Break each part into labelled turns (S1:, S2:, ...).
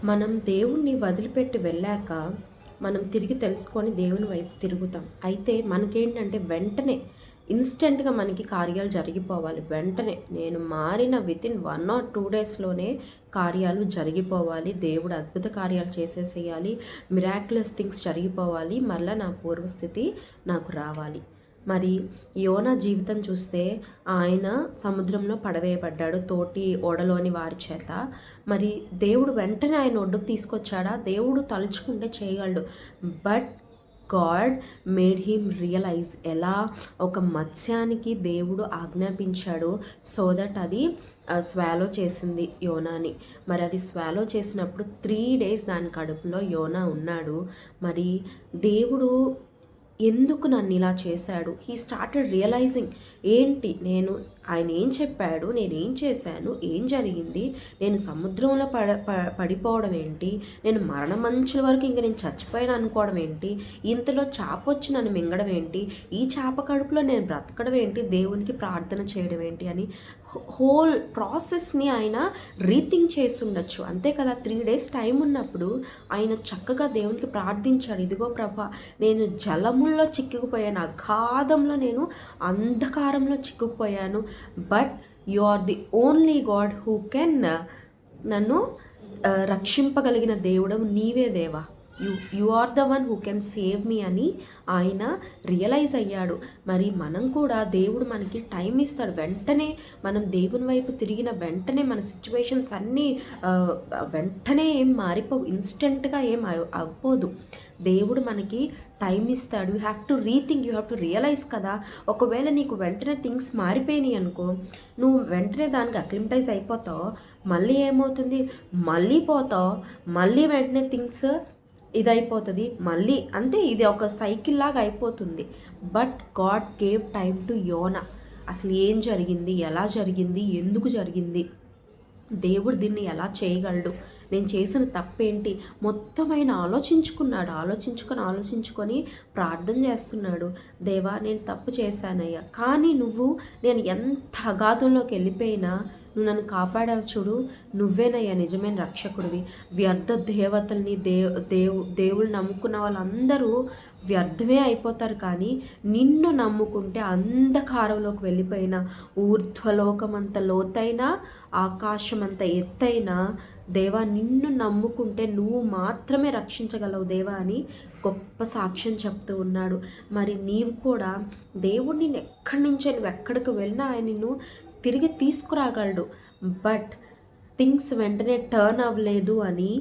S1: మనం దేవుణ్ణి వదిలిపెట్టి వెళ్ళాక మనం తిరిగి తెలుసుకొని దేవుని వైపు తిరుగుతాం. అయితే మనకేంటంటే వెంటనే ఇన్స్టెంట్గా మనకి కార్యాలు జరిగిపోవాలి. వెంటనే నేను మారిన వితిన్ 1 or 2 డేస్లోనే కార్యాలు జరిగిపోవాలి. దేవుడు అద్భుత కార్యాలు చేసేసేయాలి. Miraculous things జరిగిపోవాలి. మళ్ళీ నా పూర్వస్థితి నాకు రావాలి. మరి యోనా జీవితం చూస్తే ఆయన సముద్రంలో పడవేయబడ్డాడు తోటి ఓడలోని వారి చేత. మరి దేవుడు వెంటనే ఆయన ఒడ్డుకు తీసుకొచ్చాడా? దేవుడు తలుచుకుంటే చేయగలడు. But God made him realise. ఎలా ఒక మత్స్యానికి దేవుడు ఆజ్ఞాపించాడు సో దట్ అది స్వాలో చేసింది యోనాని. మరి అది స్వాలో చేసినప్పుడు 3 days దాని కడుపులో యోనా ఉన్నాడు. మరి దేవుడు ఎందుకు నన్ను ఇలా చేశాడు? He started realising. ఏంటి నేను, ఆయన ఏం చెప్పాడు, నేనేం చేశాను, ఏం జరిగింది, నేను సముద్రంలో పడిపోవడం ఏంటి, నేను మరణ మంచుల వరకు ఇంక నేను చచ్చిపోయాను అనుకోవడం ఏంటి, ఇంతలో చేప వచ్చి నన్ను మింగడం ఏంటి, ఈ చేప కడుపులో నేను బ్రతకడం ఏంటి, దేవునికి ప్రార్థన చేయడం ఏంటి అని హోల్ ప్రాసెస్ని ఆయన రీథింక్ చేసి ఉండొచ్చు. అంతే కదా, 3 days టైం ఉన్నప్పుడు ఆయన చక్కగా దేవునికి ప్రార్థించాడు. ఇదిగో ప్రభా, నేను జలముల్లో చిక్కుకుపోయాను, అగాధంలో నేను అంధకారంలో చిక్కుకుపోయాను. But you are the only God who can నన్ను రక్షింపగలిగిన దేవుడు నీవే దేవా. You are the one who can save me అని ఆయన రియలైజ్ అయ్యాడు. మరి మనం కూడా దేవుడు మనకి టైం ఇస్తాడు. వెంటనే మనం దేవుని వైపు తిరిగిన వెంటనే మన సిచ్యువేషన్స్ అన్నీ వెంటనే ఏం మారిపోవు, ఇన్స్టెంట్గా ఏం అవ్వదు. దేవుడు మనకి టైం ఇస్తాడు. You have to rethink, you have to realise కదా. ఒకవేళ నీకు వెంటనే థింగ్స్ మారిపోయినాయి అనుకో, నువ్వు వెంటనే దానికి అక్లిమటైజ్ అయిపోతావు. మళ్ళీ ఏమవుతుంది, మళ్ళీ పోతావు, మళ్ళీ వెంటనే థింగ్స్ ఇదైపోతుంది, మళ్ళీ అంతే. ఇది ఒక సైకిల్ లాగా అయిపోతుంది. But God gave time to యోనా. అసలు ఏం జరిగింది, ఎలా జరిగింది, ఎందుకు జరిగింది, దేవుడు దీన్ని ఎలా చేయగలడు, నేను చేసిన తప్పేంటి, మొత్తం ఆయన ఆలోచించుకొని ప్రార్థన చేస్తున్నాడు. దేవా, నేను తప్పు చేశానయ్యా, కానీ నేను ఎంత అగాధంలోకి వెళ్ళిపోయినా నువ్వు నన్ను కాపాడావు చూడు, నువ్వేనయ్యా నిజమైన రక్షకుడివి. వ్యర్థ దేవతల్ని దేవుళ్ళు నమ్ముకున్న వాళ్ళందరూ వ్యర్థమే అయిపోతారు, కానీ నిన్ను నమ్ముకుంటే అంధకారంలోకి వెళ్ళిపోయిన, ఊర్ధ్వలోకమంత లోతైన, ఆకాశమంత ఎత్తైన దేవా, నిన్ను నమ్ముకుంటే నువ్వు మాత్రమే రక్షించగలవు దేవా అని గొప్ప సాక్ష్యం చెప్తూ ఉన్నాడు. మరి నీవు కూడా దేవుడిని ఎక్కడి నుంచే నువ్వు ఎక్కడికి వెళ్ళినా ఆయన నిన్ను తిరిగి తీసుకురాగలడు. బట్ థింగ్స్ వెంటనే టర్న్ అవ్వలేదు అని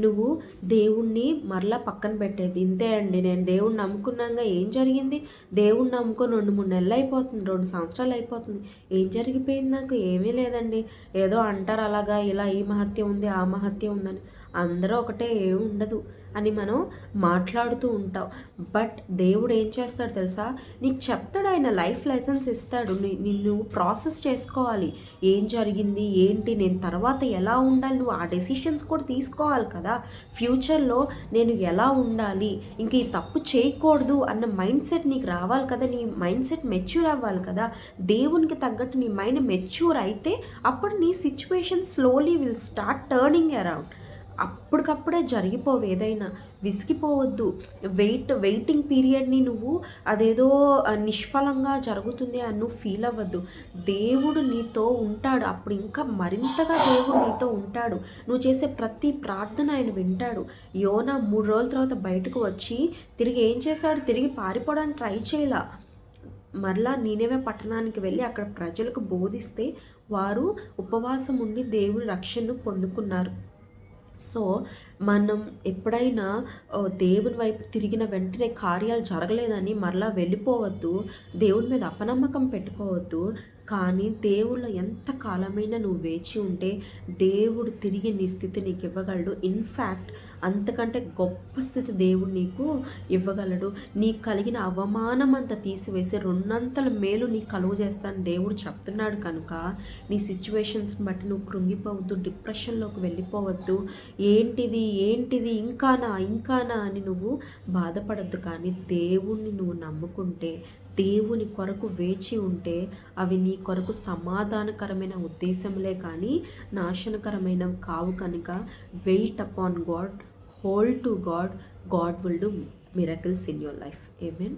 S1: నువ్వు దేవుణ్ణి మరలా పక్కన పెట్టేది. ఇంతే అండి, నేను దేవుణ్ణి నమ్ముకున్నాక ఏం జరిగింది, దేవుణ్ణి నమ్ముకొని 2-3 నెలలు అయిపోతుంది, 2 సంవత్సరాలు అయిపోతుంది, ఏం జరిగిపోయింది, నాకు ఏమీ లేదండి. ఏదో అంటారు అలాగా, ఇలా ఈ మహత్యం ఉంది, ఆ మహత్యం ఉందని. అందరూ ఒకటే, ఏమి ఉండదు అని మనం మాట్లాడుతూ ఉంటాం. బట్ దేవుడు ఏం చేస్తాడు తెలుసా, నీకు చెప్తాడు, ఆయన లైఫ్ లెసన్స్ ఇస్తాడు. నిన్ను ప్రాసెస్ చేసుకోవాలి, ఏం జరిగింది ఏంటి, నేను తర్వాత ఎలా ఉండాలి, నువ్వు ఆ డెసిషన్స్ కూడా తీసుకోవాలి కదా. ఫ్యూచర్లో నేను ఎలా ఉండాలి, ఇంక ఈ తప్పు చేయకూడదు అన్న మైండ్ సెట్ నీకు రావాలి కదా. నీ మైండ్ సెట్ మెచ్యూర్ అవ్వాలి కదా. దేవునికి తగ్గట్టు నీ మైండ్ మెచ్యూర్ అయితే అప్పుడు నీ situation slowly will start turning around. అప్పటికప్పుడే జరిగిపోవు, ఏదైనా విసిగిపోవద్దు. వెయిటింగ్ పీరియడ్ని నువ్వు అదేదో నిష్ఫలంగా జరుగుతుంది అని నువ్వు ఫీల్ అవ్వద్దు. దేవుడు నీతో ఉంటాడు, అప్పుడు ఇంకా మరింతగా దేవుడు నీతో ఉంటాడు. నువ్వు చేసే ప్రతి ప్రార్థన ఆయన వింటాడు. యోనా 3 రోజుల తర్వాత బయటకు వచ్చి తిరిగి ఏం చేశాడు, తిరిగి పారిపోవడానికి ట్రై చేయలా. మరలా నీనెవే పట్టణానికి వెళ్ళి అక్కడ ప్రజలకు బోధిస్తే వారు ఉపవాసం ఉండి దేవుని రక్షణను పొందుకున్నారు. సో మనం ఎప్పుడైనా దేవుని వైపు తిరిగిన వెంటనే కార్యాలు జరగలేదని మరలా వెళ్ళిపోవద్దు, దేవుని మీద అపనమ్మకం పెట్టుకోవద్దు. కానీ దేవుళ్ళు ఎంత కాలమైనా నువ్వు వేచి ఉంటే దేవుడు తిరిగి నీ స్థితి నీకు ఇవ్వగలడు. ఇన్ఫ్యాక్ట్ అంతకంటే గొప్ప స్థితి దేవుడు నీకు ఇవ్వగలడు. నీకు కలిగిన అవమానం అంతా తీసివేసి 2 మేలు నీకు కలుగు చేస్తాను దేవుడు చెప్తున్నాడు. కనుక నీ సిచ్యువేషన్స్ని బట్టి నువ్వు కృంగిపోవద్దు, డిప్రెషన్లోకి వెళ్ళిపోవద్దు. ఏంటిది ఇంకానా అని నువ్వు బాధపడద్దు. కానీ దేవుణ్ణి నువ్వు నమ్ముకుంటే దేవుని కొరకు వేచి ఉంటే అవి నీ కొరకు సమాధానకరమైన ఉద్దేశములే కానీ నాశనకరమైనవి కావు. కనుక wait upon God, hold to God, God will do miracles in your life. Amen.